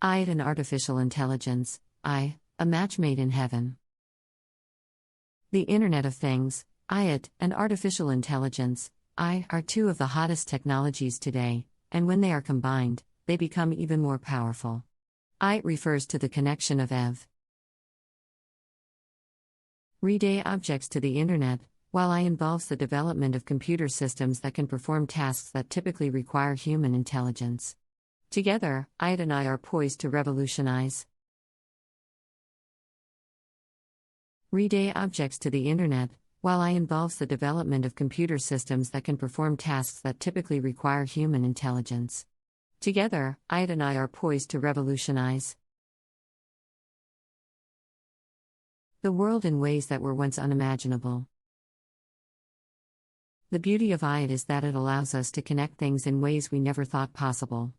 I and artificial intelligence, a match made in heaven. The Internet of Things, IoT, and artificial intelligence, are two of the hottest technologies today, and when they are combined, they become even more powerful. IoT refers to the connection of everyday objects to the Internet, while I involves the development of computer systems that can perform tasks that typically require human intelligence. Together, IoT and I are poised to revolutionize everyday objects to the Internet, while I involves the development of computer systems that can perform tasks that typically require human intelligence. Together, IoT and I are poised to revolutionize the world in ways that were once unimaginable. The beauty of IoT is that it allows us to connect things in ways we never thought possible.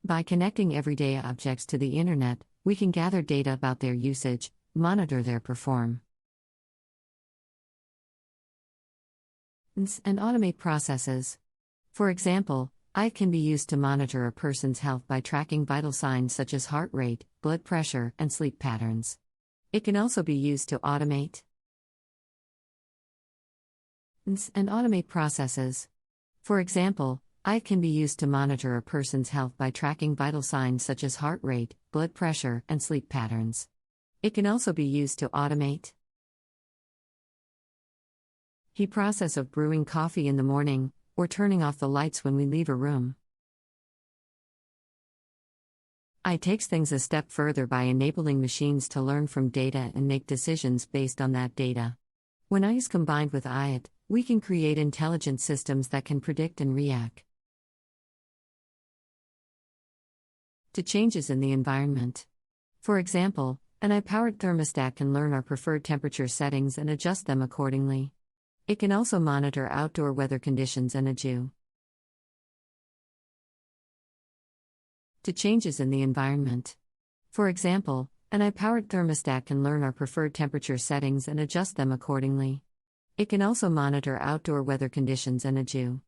By connecting everyday objects to the Internet, we can gather data about their usage, monitor their performance, and automate processes. For example, IoT can be used to monitor a person's health by tracking vital signs such as heart rate, blood pressure, and sleep patterns. It can also be used to automate processes. For example, IoT can be used to monitor a person's health by tracking vital signs such as heart rate, blood pressure, and sleep patterns. It can also be used to automate the process of brewing coffee in the morning, or turning off the lights when we leave a room. IoT takes things a step further by enabling machines to learn from data and make decisions based on that data. When IoT is combined with IoT, we can create intelligent systems that can predict and react to changes in the environment. For example, an AI-powered thermostat can learn our preferred temperature settings and adjust them accordingly. It can also monitor outdoor weather conditions and adjust to changes in the environment. For example, an AI-powered thermostat can learn our preferred temperature settings and adjust them accordingly. It can also monitor outdoor weather conditions and adjust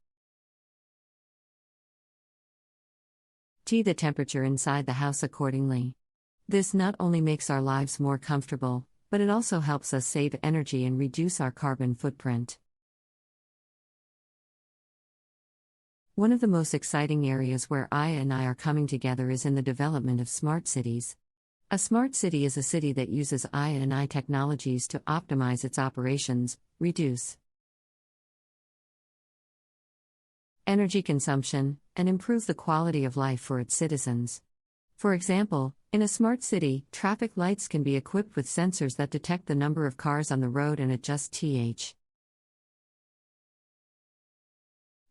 the temperature inside the house accordingly. This not only makes our lives more comfortable, but it also helps us save energy and reduce our carbon footprint. One of the most exciting areas where IoT and I are coming together is in the development of smart cities. A smart city is a city that uses IoT and I technologies to optimize its operations, reduce energy consumption, and improve the quality of life for its citizens. For example, in a smart city, traffic lights can be equipped with sensors that detect the number of cars on the road and adjust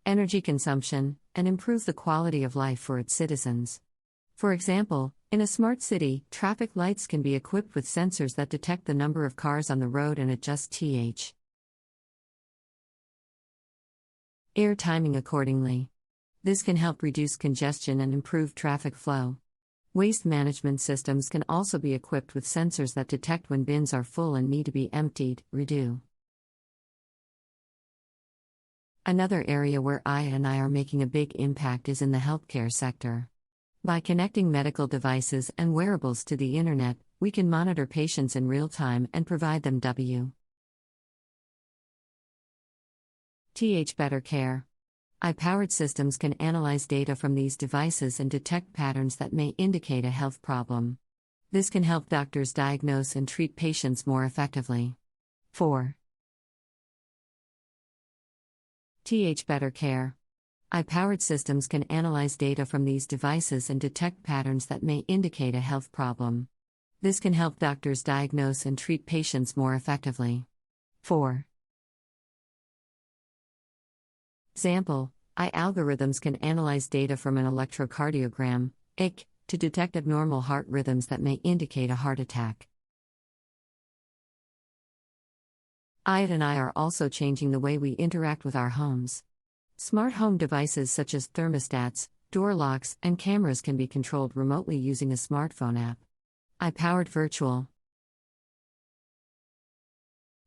energy consumption, and improve the quality of life for its citizens. For example, in a smart city, traffic lights can be equipped with sensors that detect the number of cars on the road and adjust air timing accordingly. This can help reduce congestion and improve traffic flow. Waste management systems can also be equipped with sensors that detect when bins are full and need to be emptied, reduce. Another area where IoT and I are making a big impact is in the healthcare sector. By connecting medical devices and wearables to the Internet, we can monitor patients in real time and provide them better care. AI-powered systems can analyze data from these devices and detect patterns that may indicate a health problem. This can help doctors diagnose and treat patients more effectively. 4. Better care. AI-powered systems can analyze data from these devices and detect patterns that may indicate a health problem. This can help doctors diagnose and treat patients more effectively. 4. Example, AI algorithms can analyze data from an electrocardiogram, EKG, to detect abnormal heart rhythms that may indicate a heart attack. IoT and I are also changing the way we interact with our homes. Smart home devices such as thermostats, door locks, and cameras can be controlled remotely using a smartphone app. AI-powered virtual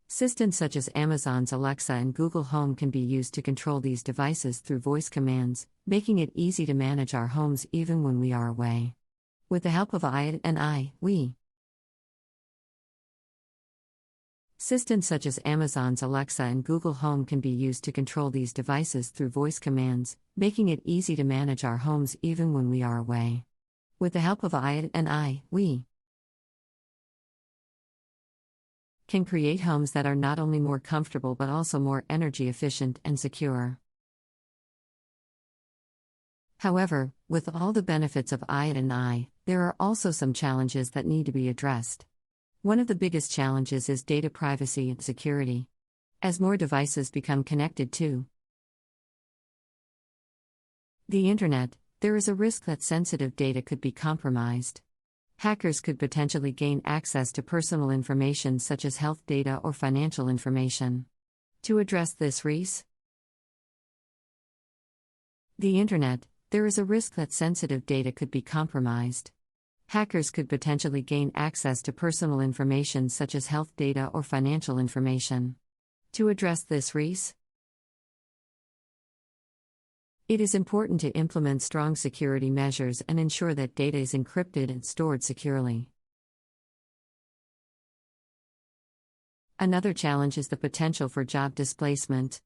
assistants such as Amazon's Alexa and Google Home can be used to control these devices through voice commands, making it easy to manage our homes even when we are away. With the help of I and I, we. Systems such as Amazon's Alexa and Google Home can be used to control these devices through voice commands, making it easy to manage our homes even when we are away. With the help of I and I, we can create homes that are not only more comfortable but also more energy efficient and secure. However, with all the benefits of I and I, there are also some challenges that need to be addressed. One of the biggest challenges is data privacy and security. As more devices become connected to the Internet, there is a risk that sensitive data could be compromised. Hackers could potentially gain access to personal information such as health data or financial information. To address this risk, the Internet, there is a risk that sensitive data could be compromised. Hackers could potentially gain access to personal information such as health data or financial information. To address this risk, it is important to implement strong security measures and ensure that data is encrypted and stored securely. Another challenge is the potential for job displacement.